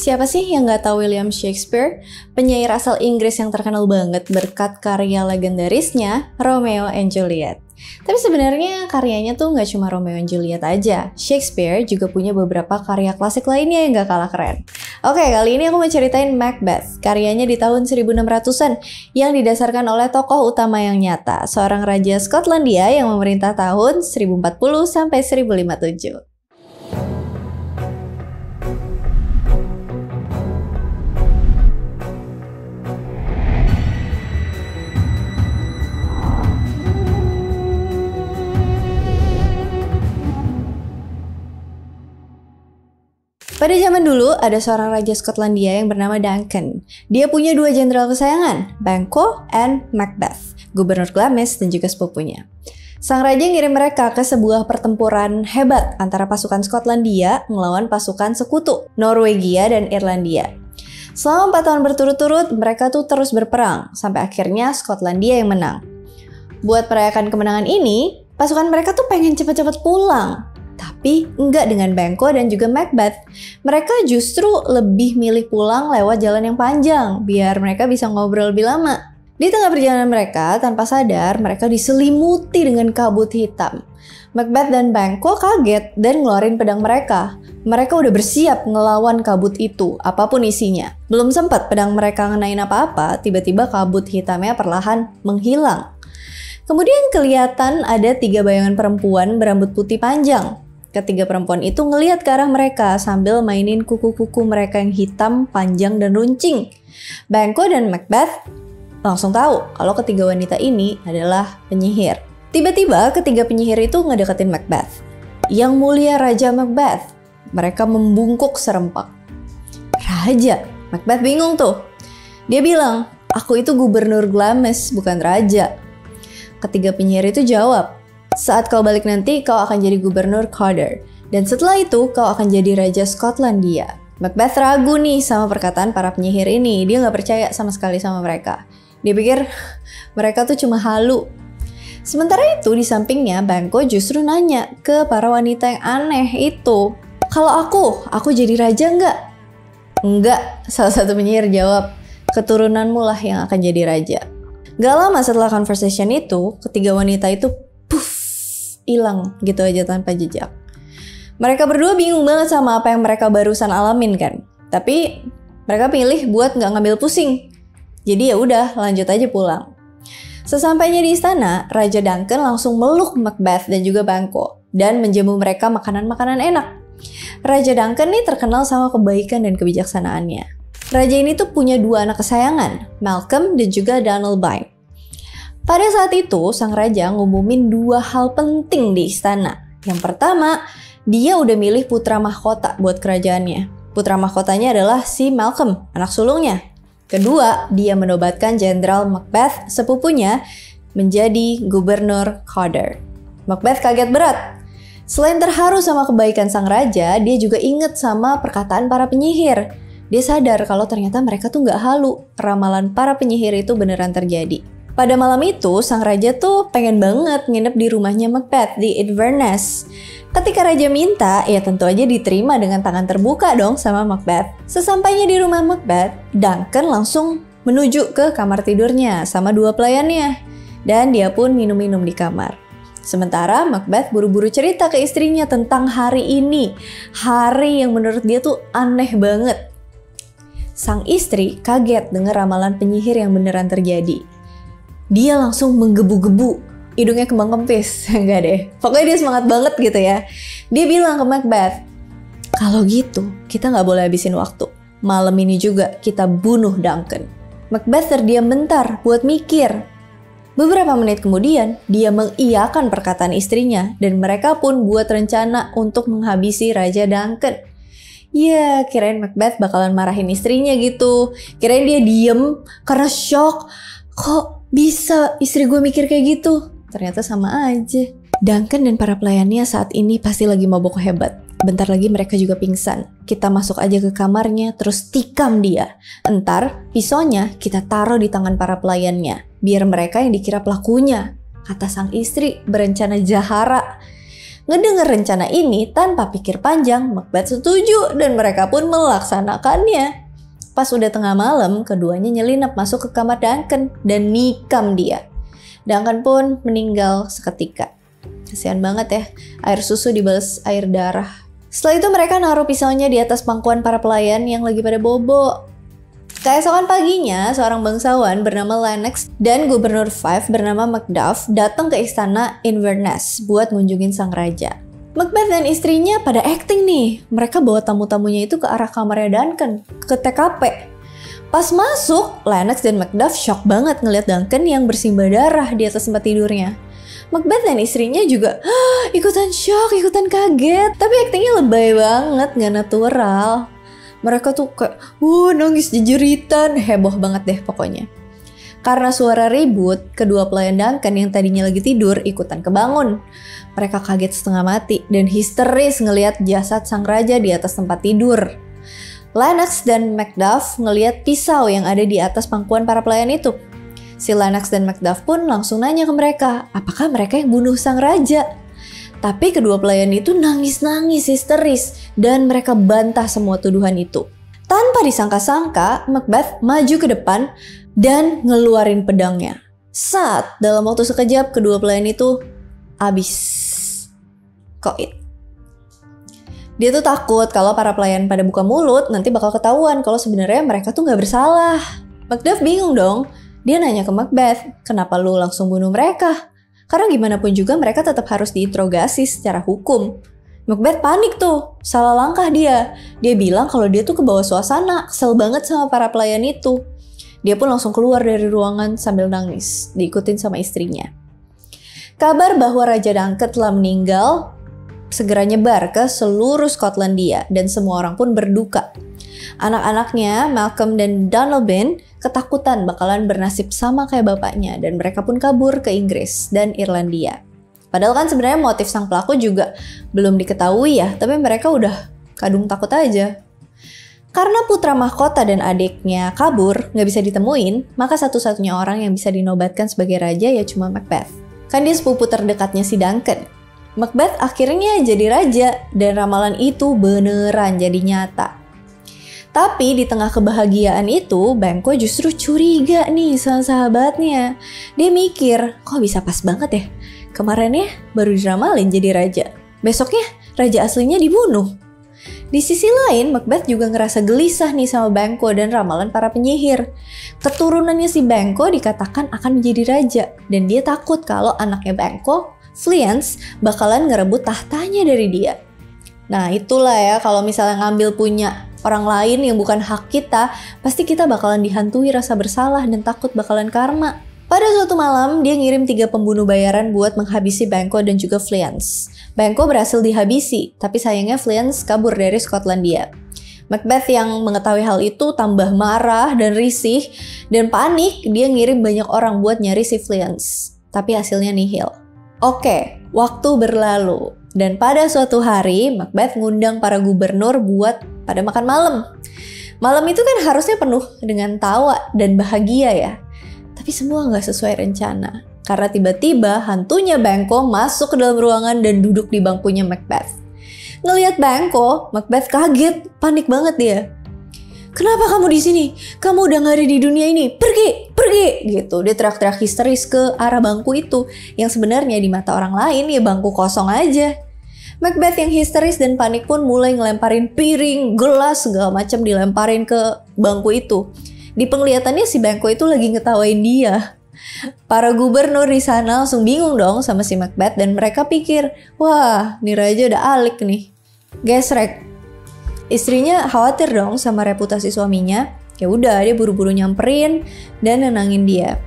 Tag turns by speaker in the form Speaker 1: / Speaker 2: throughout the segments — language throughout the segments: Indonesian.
Speaker 1: Siapa sih yang nggak tahu William Shakespeare? Penyair asal Inggris yang terkenal banget berkat karya legendarisnya Romeo and Juliet. Tapi sebenarnya karyanya tuh nggak cuma Romeo and Juliet aja. Shakespeare juga punya beberapa karya klasik lainnya yang nggak kalah keren. Oke, kali ini aku mau ceritain Macbeth, karyanya di tahun 1600-an yang didasarkan oleh tokoh utama yang nyata, seorang raja Skotlandia yang memerintah tahun 1040 sampai 1057. Pada zaman dulu, ada seorang raja Skotlandia yang bernama Duncan. Dia punya dua jenderal kesayangan, Banquo and Macbeth, gubernur Glamis dan juga sepupunya. Sang raja ngirim mereka ke sebuah pertempuran hebat antara pasukan Skotlandia melawan pasukan sekutu, Norwegia dan Irlandia. Selama 4 tahun berturut-turut, mereka tuh terus berperang, sampai akhirnya Skotlandia yang menang. Buat merayakan kemenangan ini, pasukan mereka tuh pengen cepet-cepet pulang. Tapi enggak dengan Banquo dan juga Macbeth. Mereka justru lebih milih pulang lewat jalan yang panjang, biar mereka bisa ngobrol lebih lama. Di tengah perjalanan mereka, tanpa sadar, mereka diselimuti dengan kabut hitam. Macbeth dan Banquo kaget dan ngeluarin pedang mereka. Mereka udah bersiap ngelawan kabut itu, apapun isinya. Belum sempat pedang mereka ngenain apa-apa, tiba-tiba kabut hitamnya perlahan menghilang. Kemudian kelihatan ada 3 bayangan perempuan berambut putih panjang. Ketiga perempuan itu ngelihat ke arah mereka sambil mainin kuku-kuku mereka yang hitam, panjang, dan runcing. Banquo dan Macbeth langsung tahu kalau ketiga wanita ini adalah penyihir. Tiba-tiba ketiga penyihir itu ngedeketin Macbeth. Yang mulia Raja Macbeth. Mereka membungkuk serempak. Raja? Macbeth bingung tuh. Dia bilang, aku itu gubernur Glamis, bukan raja. Ketiga penyihir itu jawab, saat kau balik nanti, kau akan jadi gubernur Cawdor. Dan setelah itu, kau akan jadi raja Skotlandia. Macbeth ragu nih sama perkataan para penyihir ini. Dia nggak percaya sama sekali sama mereka. Dia pikir mereka tuh cuma halu. Sementara itu, di sampingnya, Banquo justru nanya ke para wanita yang aneh itu. Kalau aku jadi raja nggak? Enggak, salah satu penyihir jawab. Keturunanmu lah yang akan jadi raja. Gak lama setelah conversation itu, ketiga wanita itu hilang gitu aja tanpa jejak. Mereka berdua bingung banget sama apa yang mereka barusan alamin kan. Tapi mereka pilih buat nggak ngambil pusing. Jadi ya udah lanjut aja pulang. Sesampainya di istana, Raja Duncan langsung meluk Macbeth dan juga Banquo dan menjamu mereka makanan-makanan enak. Raja Duncan nih terkenal sama kebaikan dan kebijaksanaannya. Raja ini tuh punya 2 anak kesayangan, Malcolm dan juga Donalbain. Pada saat itu, sang raja ngumumin 2 hal penting di istana. Yang pertama, dia udah milih putra mahkota buat kerajaannya. Putra mahkotanya adalah si Malcolm, anak sulungnya. Kedua, dia menobatkan Jenderal Macbeth, sepupunya, menjadi gubernur Cawdor. Macbeth kaget berat. Selain terharu sama kebaikan sang raja, dia juga inget sama perkataan para penyihir. Dia sadar kalau ternyata mereka tuh nggak halu. Ramalan para penyihir itu beneran terjadi. Pada malam itu, sang raja tuh pengen banget nginep di rumahnya Macbeth di Inverness. Ketika raja minta, ya tentu aja diterima dengan tangan terbuka dong sama Macbeth. Sesampainya di rumah Macbeth, Duncan langsung menuju ke kamar tidurnya sama 2 pelayannya. Dan dia pun minum-minum di kamar. Sementara Macbeth buru-buru cerita ke istrinya tentang hari ini. Hari yang menurut dia tuh aneh banget. Sang istri kaget dengar ramalan penyihir yang beneran terjadi. Dia langsung menggebu-gebu, hidungnya kembang kempis, enggak deh. Pokoknya dia semangat banget gitu ya. Dia bilang ke Macbeth, kalau gitu kita nggak boleh habisin waktu. Malam ini juga kita bunuh Duncan. Macbeth terdiam bentar buat mikir. Beberapa menit kemudian, dia mengiyakan perkataan istrinya dan mereka pun buat rencana untuk menghabisi Raja Duncan. Ya, kirain Macbeth bakalan marahin istrinya gitu. Kirain dia diem karena shock. Kok bisa istri gue mikir kayak gitu? Ternyata sama aja. Duncan dan para pelayannya saat ini pasti lagi mabok hebat. Bentar lagi mereka juga pingsan. Kita masuk aja ke kamarnya terus tikam dia. Entar pisaunya kita taruh di tangan para pelayannya. Biar mereka yang dikira pelakunya. Kata sang istri berencana jahara. Ngedenger rencana ini tanpa pikir panjang, Macbeth setuju dan mereka pun melaksanakannya. Pas udah tengah malam, keduanya nyelinap masuk ke kamar Duncan dan nikam dia. Duncan pun meninggal seketika. Kasihan banget ya, air susu dibalas air darah. Setelah itu mereka naruh pisaunya di atas pangkuan para pelayan yang lagi pada bobo. Keesokan paginya, seorang bangsawan bernama Lennox dan gubernur Fife bernama Macduff datang ke istana Inverness buat ngunjungin sang raja. Macbeth dan istrinya pada acting nih. Mereka bawa tamu-tamunya itu ke arah kamarnya Duncan, ke TKP. Pas masuk, Lennox dan Macduff shock banget ngeliat Duncan yang bersimbah darah di atas tempat tidurnya. Macbeth dan istrinya juga ikutan shock, ikutan kaget. Tapi aktingnya lebay banget, gak natural. Mereka tuh kayak nangis jejeritan, heboh banget deh pokoknya. Karena suara ribut, kedua pelayan Duncan yang tadinya lagi tidur ikutan kebangun. Mereka kaget setengah mati dan histeris ngelihat jasad sang raja di atas tempat tidur. Lennox dan Macduff ngelihat pisau yang ada di atas pangkuan para pelayan itu. Si Lennox dan Macduff pun langsung nanya ke mereka, apakah mereka yang bunuh sang raja? Tapi kedua pelayan itu nangis-nangis histeris dan mereka bantah semua tuduhan itu. Tanpa disangka-sangka, Macbeth maju ke depan dan ngeluarin pedangnya. Dalam waktu sekejap kedua pelayan itu habis. Koit. Dia tuh takut kalau para pelayan pada buka mulut nanti bakal ketahuan kalau sebenarnya mereka tuh nggak bersalah. Macduff bingung dong. Dia nanya ke Macbeth, kenapa lu langsung bunuh mereka? Karena gimana pun juga mereka tetap harus diinterogasi secara hukum. Macbeth panik tuh, salah langkah dia. Dia bilang kalau dia tuh kebawa suasana, kesel banget sama para pelayan itu. Dia pun langsung keluar dari ruangan sambil nangis, diikutin sama istrinya. Kabar bahwa Raja Duncan telah meninggal segera nyebar ke seluruh Skotlandia dan semua orang pun berduka. Anak-anaknya, Malcolm dan Donalbain, ketakutan bakalan bernasib sama kayak bapaknya dan mereka pun kabur ke Inggris dan Irlandia. Padahal kan sebenarnya motif sang pelaku juga belum diketahui ya, tapi mereka udah kadung takut aja. Karena putra mahkota dan adiknya kabur, nggak bisa ditemuin, maka satu-satunya orang yang bisa dinobatkan sebagai raja ya cuma Macbeth. Kan dia sepupu terdekatnya si Duncan. Macbeth akhirnya jadi raja dan ramalan itu beneran jadi nyata. Tapi di tengah kebahagiaan itu, Banquo justru curiga nih sama sahabatnya. Dia mikir, kok bisa pas banget ya? Kemarinnya baru diramalin jadi raja. Besoknya raja aslinya dibunuh. Di sisi lain, Macbeth juga ngerasa gelisah nih sama Banquo dan ramalan para penyihir. Keturunannya si Banquo dikatakan akan menjadi raja. Dan dia takut kalau anaknya Banquo, Fleance, bakalan ngerebut tahtanya dari dia. Nah itulah ya, kalau misalnya ngambil punya orang lain yang bukan hak kita, pasti kita bakalan dihantui rasa bersalah dan takut bakalan karma. Pada suatu malam, dia ngirim 3 pembunuh bayaran buat menghabisi Banquo dan juga Fleance. Banquo berhasil dihabisi, tapi sayangnya Fleance kabur dari Skotlandia. Macbeth yang mengetahui hal itu tambah marah dan risih, dan panik dia ngirim banyak orang buat nyari si Fleance. Tapi hasilnya nihil. Oke, waktu berlalu. Dan pada suatu hari, Macbeth ngundang para gubernur buat pada makan malam. Malam itu kan harusnya penuh dengan tawa dan bahagia ya. Tapi semua nggak sesuai rencana. Karena tiba-tiba hantunya Banquo masuk ke dalam ruangan dan duduk di bangkunya Macbeth. Ngelihat Banquo, Macbeth kaget, panik banget dia. Kenapa kamu di sini? Kamu udah nggak ada di dunia ini. Pergi, pergi, gitu. Dia teriak-teriak histeris ke arah bangku itu, yang sebenarnya di mata orang lain ya bangku kosong aja. Macbeth yang histeris dan panik pun mulai ngelemparin piring, gelas, segala macam dilemparin ke bangku itu. Di penglihatannya si Banquo itu lagi ngetawain dia. Para gubernur di sana langsung bingung dong sama si Macbeth dan mereka pikir, wah, nih raja udah alik nih. Gesrek. Istrinya khawatir dong sama reputasi suaminya. Ya udah, dia buru-buru nyamperin dan nenangin dia.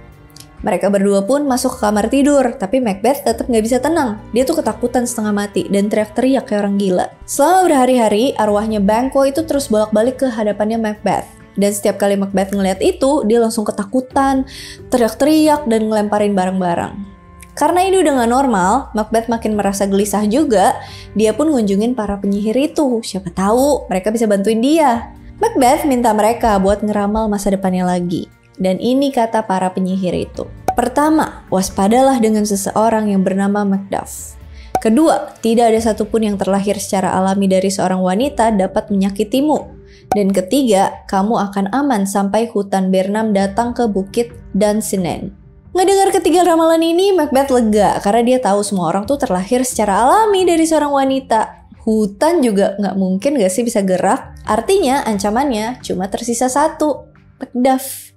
Speaker 1: Mereka berdua pun masuk ke kamar tidur, tapi Macbeth tetap nggak bisa tenang. Dia tuh ketakutan setengah mati dan teriak-teriak kayak orang gila. Selama berhari-hari, arwahnya Banquo itu terus bolak-balik ke hadapannya Macbeth. Dan setiap kali Macbeth ngeliat itu, dia langsung ketakutan, teriak-teriak dan ngelemparin barang-barang. Karena ini udah gak normal, Macbeth makin merasa gelisah juga. Dia pun ngunjungin para penyihir itu. Siapa tahu mereka bisa bantuin dia. Macbeth minta mereka buat ngeramal masa depannya lagi. Dan ini kata para penyihir itu. Pertama, waspadalah dengan seseorang yang bernama Macduff. Kedua, tidak ada satupun yang terlahir secara alami dari seorang wanita dapat menyakitimu. Dan ketiga, kamu akan aman sampai hutan Bernam datang ke bukit Dunsinen. Ngedengar ketiga ramalan ini, Macbeth lega karena dia tahu semua orang tuh terlahir secara alami dari seorang wanita. Hutan juga nggak mungkin gak sih bisa gerak? Artinya ancamannya cuma tersisa satu, Macduff.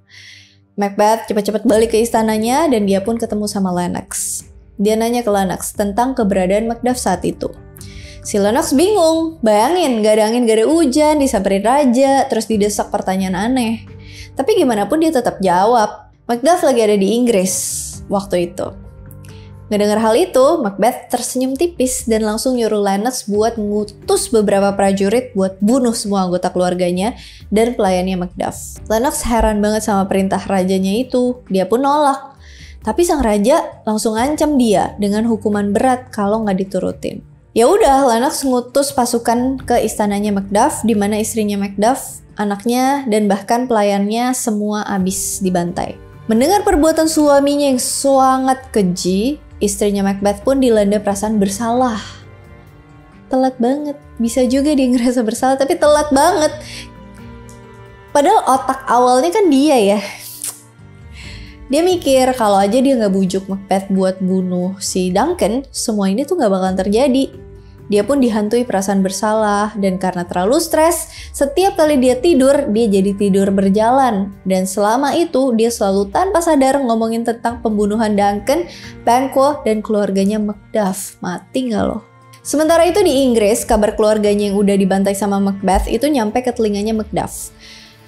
Speaker 1: Macbeth cepat-cepat balik ke istananya dan dia pun ketemu sama Lennox. Dia nanya ke Lennox tentang keberadaan Macduff saat itu. Si Lennox bingung, bayangin gak ada angin, gak ada hujan, disamperin raja, terus didesak pertanyaan aneh. Tapi gimana pun dia tetap jawab, Macduff lagi ada di Inggris waktu itu. Ngedengar hal itu, Macbeth tersenyum tipis dan langsung nyuruh Lennox buat ngutus beberapa prajurit buat bunuh semua anggota keluarganya dan pelayannya Macduff. Lennox heran banget sama perintah rajanya itu, dia pun nolak. Tapi sang raja langsung ancam dia dengan hukuman berat kalau nggak diturutin. Ya udah, Lennox ngutus pasukan ke istananya Macduff, di mana istrinya Macduff, anaknya, dan bahkan pelayannya semua habis dibantai. Mendengar perbuatan suaminya yang sangat keji, istrinya Macbeth pun dilanda perasaan bersalah. Telat banget. Bisa juga dia ngerasa bersalah, tapi telat banget. Padahal otak awalnya kan dia ya. Dia mikir kalau aja dia nggak bujuk Macbeth buat bunuh si Duncan, semua ini tuh nggak bakalan terjadi. Dia pun dihantui perasaan bersalah, dan karena terlalu stres, setiap kali dia tidur, dia jadi tidur berjalan. Dan selama itu, dia selalu tanpa sadar ngomongin tentang pembunuhan Duncan, Banquo, dan keluarganya Macduff. Mati nggak loh? Sementara itu di Inggris, kabar keluarganya yang udah dibantai sama Macbeth itu nyampe ke telinganya Macduff.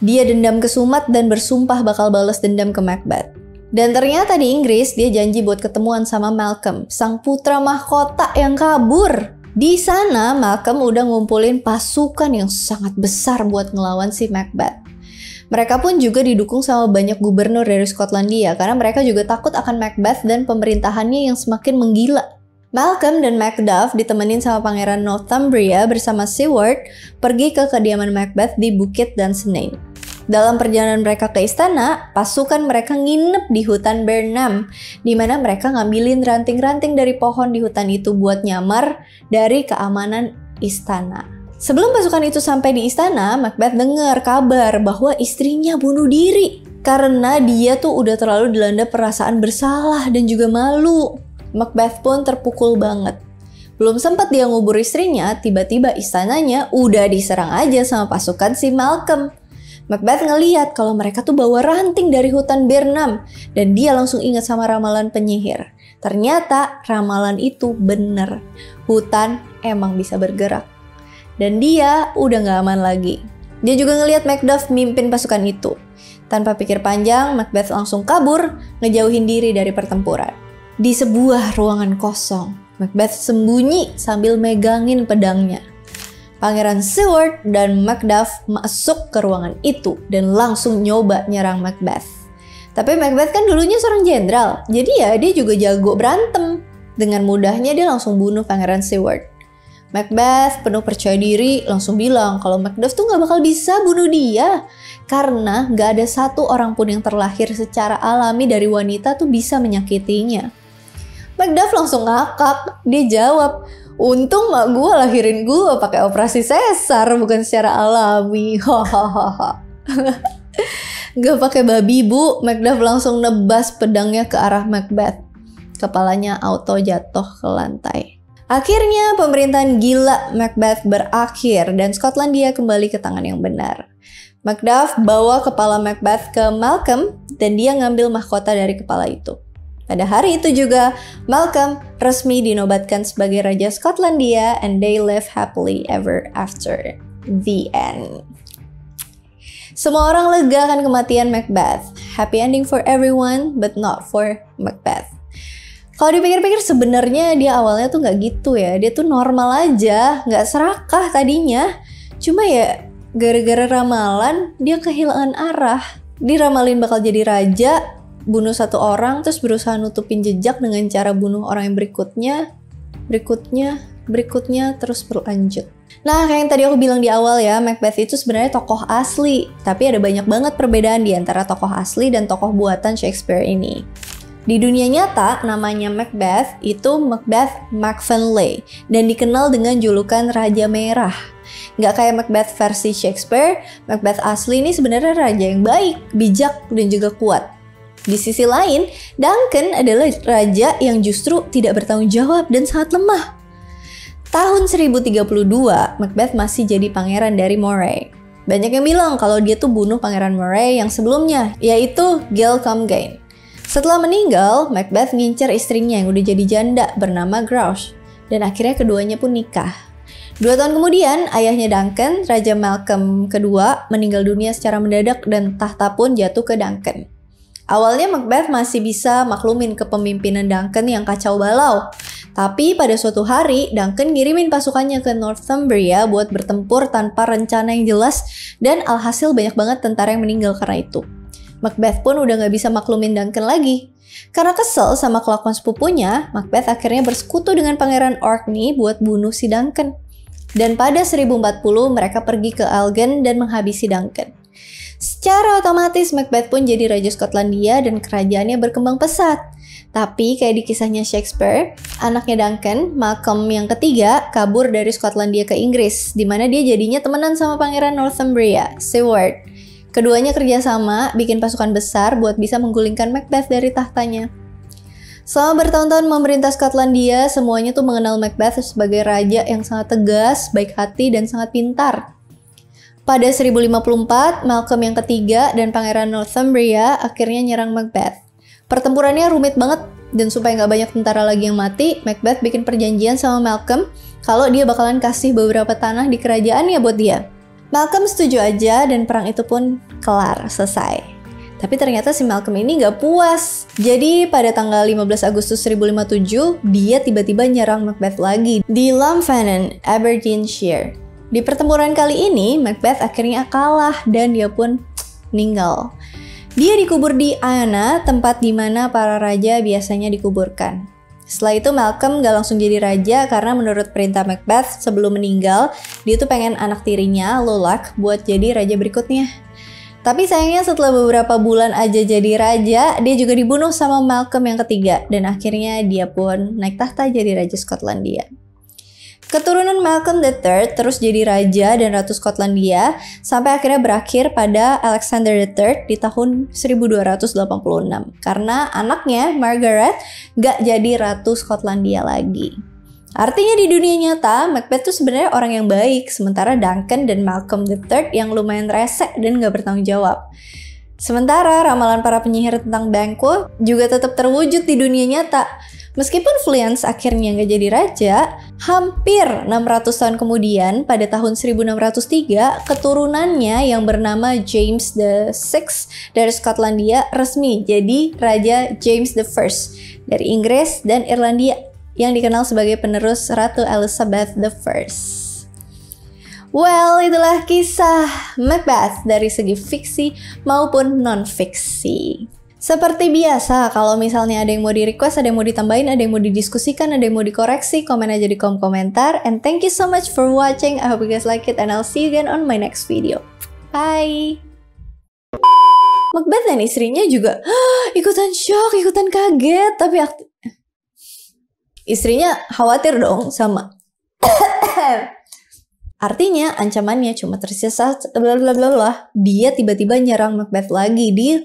Speaker 1: Dia dendam kesumat dan bersumpah bakal balas dendam ke Macbeth. Dan ternyata di Inggris, dia janji buat ketemuan sama Malcolm, sang putra mahkota yang kabur. Di sana, Malcolm udah ngumpulin pasukan yang sangat besar buat ngelawan si Macbeth. Mereka pun juga didukung sama banyak gubernur dari Skotlandia karena mereka juga takut akan Macbeth dan pemerintahannya yang semakin menggila. Malcolm dan Macduff ditemenin sama Pangeran Northumbria bersama Siward pergi ke kediaman Macbeth di Bukit Dunsinen. Dalam perjalanan mereka ke istana, pasukan mereka nginep di hutan Bernam, di mana mereka ngambilin ranting-ranting dari pohon di hutan itu buat nyamar dari keamanan istana. Sebelum pasukan itu sampai di istana, Macbeth dengar kabar bahwa istrinya bunuh diri karena dia tuh udah terlalu dilanda perasaan bersalah dan juga malu. Macbeth pun terpukul banget. Belum sempat dia ngubur istrinya, tiba-tiba istananya udah diserang aja sama pasukan si Malcolm. Macbeth ngeliat kalau mereka tuh bawa ranting dari hutan Bernam dan dia langsung ingat sama ramalan penyihir. Ternyata ramalan itu bener. Hutan emang bisa bergerak. Dan dia udah gak aman lagi. Dia juga ngeliat Macduff mimpin pasukan itu. Tanpa pikir panjang, Macbeth langsung kabur, ngejauhin diri dari pertempuran. Di sebuah ruangan kosong, Macbeth sembunyi sambil megangin pedangnya. Pangeran Siward dan Macduff masuk ke ruangan itu dan langsung nyoba nyerang Macbeth. Tapi Macbeth kan dulunya seorang jenderal, jadi ya dia juga jago berantem. Dengan mudahnya dia langsung bunuh Pangeran Siward. Macbeth penuh percaya diri langsung bilang kalau Macduff tuh gak bakal bisa bunuh dia. Karena gak ada satu orang pun yang terlahir secara alami dari wanita tuh bisa menyakitinya. Macduff langsung ngakak, dia jawab, untung mak gue lahirin gue pakai operasi sesar bukan secara alami. Hahaha. Gak pakai babi bu, Macduff langsung nebas pedangnya ke arah Macbeth. Kepalanya auto jatuh ke lantai. Akhirnya pemerintahan gila Macbeth berakhir dan Skotlandia kembali ke tangan yang benar. Macduff bawa kepala Macbeth ke Malcolm dan dia ngambil mahkota dari kepala itu. Pada hari itu juga, Malcolm resmi dinobatkan sebagai Raja Skotlandia and they live happily ever after. The end. Semua orang lega akan kematian Macbeth. Happy ending for everyone, but not for Macbeth. Kalau dipikir-pikir sebenarnya dia awalnya tuh nggak gitu ya. Dia tuh normal aja, nggak serakah tadinya. Cuma ya gara-gara ramalan dia kehilangan arah. Diramalin bakal jadi raja, bunuh satu orang, terus berusaha nutupin jejak dengan cara bunuh orang yang berikutnya, terus berlanjut. Nah, kayak yang tadi aku bilang di awal ya, Macbeth itu sebenarnya tokoh asli, tapi ada banyak banget perbedaan di antara tokoh asli dan tokoh buatan Shakespeare ini. Di dunia nyata, namanya Macbeth itu Macbeth MacFinlay dan dikenal dengan julukan Raja Merah. Nggak kayak Macbeth versi Shakespeare, Macbeth asli ini sebenarnya raja yang baik, bijak, dan juga kuat. Di sisi lain, Duncan adalah raja yang justru tidak bertanggung jawab dan sangat lemah. Tahun 1032, Macbeth masih jadi pangeran dari Moray. Banyak yang bilang kalau dia tuh bunuh pangeran Moray yang sebelumnya, yaitu Gil Comgaigne. Setelah meninggal, Macbeth ngincer istrinya yang udah jadi janda bernama Grouch, dan akhirnya keduanya pun nikah. 2 tahun kemudian, ayahnya Duncan, Raja Malcolm II, meninggal dunia secara mendadak dan tahta pun jatuh ke Duncan. Awalnya Macbeth masih bisa maklumin kepemimpinan Duncan yang kacau balau. Tapi pada suatu hari, Duncan ngirimin pasukannya ke Northumbria buat bertempur tanpa rencana yang jelas dan alhasil banyak banget tentara yang meninggal karena itu. Macbeth pun udah gak bisa maklumin Duncan lagi. Karena kesel sama kelakuan sepupunya, Macbeth akhirnya bersekutu dengan Pangeran Orkney buat bunuh si Duncan. Dan pada 1040 mereka pergi ke Elgin dan menghabisi Duncan. Secara otomatis Macbeth pun jadi Raja Skotlandia dan kerajaannya berkembang pesat. Tapi kayak di kisahnya Shakespeare, anaknya Duncan, Malcolm yang ketiga, kabur dari Skotlandia ke Inggris, di mana dia jadinya temenan sama Pangeran Northumbria, Siward. Keduanya kerjasama bikin pasukan besar buat bisa menggulingkan Macbeth dari tahtanya. Selama bertahun-tahun memerintah Skotlandia, semuanya tuh mengenal Macbeth sebagai raja yang sangat tegas, baik hati, dan sangat pintar. Pada 1054, Malcolm yang ketiga dan Pangeran Northumbria akhirnya nyerang Macbeth. Pertempurannya rumit banget, dan supaya nggak banyak tentara lagi yang mati, Macbeth bikin perjanjian sama Malcolm kalau dia bakalan kasih beberapa tanah di kerajaannya buat dia. Malcolm setuju aja dan perang itu pun kelar, selesai. Tapi ternyata si Malcolm ini nggak puas. Jadi pada tanggal 15 Agustus 1057, dia tiba-tiba nyerang Macbeth lagi di Llanfennen, Aberdeenshire. Di pertempuran kali ini, Macbeth akhirnya kalah dan dia pun meninggal. Dia dikubur di Iona, tempat di mana para raja biasanya dikuburkan. Setelah itu Malcolm gak langsung jadi raja karena menurut perintah Macbeth sebelum meninggal, dia tuh pengen anak tirinya, Lulak, buat jadi raja berikutnya. Tapi sayangnya setelah beberapa bulan aja jadi raja, dia juga dibunuh sama Malcolm yang ketiga dan akhirnya dia pun naik tahta jadi Raja Skotlandia. Keturunan Malcolm III terus jadi raja dan ratu Skotlandia sampai akhirnya berakhir pada Alexander III di tahun 1286 karena anaknya Margaret gak jadi ratu Skotlandia lagi. Artinya di dunia nyata, Macbeth tuh sebenarnya orang yang baik, sementara Duncan dan Malcolm III yang lumayan resek dan gak bertanggung jawab. Sementara ramalan para penyihir tentang Banquo juga tetap terwujud di dunia nyata. Meskipun Fleance akhirnya nggak jadi raja, hampir 600 tahun kemudian pada tahun 1603, keturunannya yang bernama James VI dari Skotlandia resmi jadi Raja James I dari Inggris dan Irlandia yang dikenal sebagai penerus Ratu Elizabeth I. Well, itulah kisah Macbeth dari segi fiksi maupun non-fiksi. Seperti biasa, kalau misalnya ada yang mau di-request, ada yang mau ditambahin, ada yang mau didiskusikan, ada yang mau dikoreksi, komen aja di kolom komentar. And thank you so much for watching. I hope you guys like it and I'll see you again on my next video. Bye! Macbeth dan istrinya juga ikutan shock, ikutan kaget, tapi istrinya khawatir dong sama artinya ancamannya cuma tersisa blablabla. Dia tiba-tiba nyerang Macbeth lagi di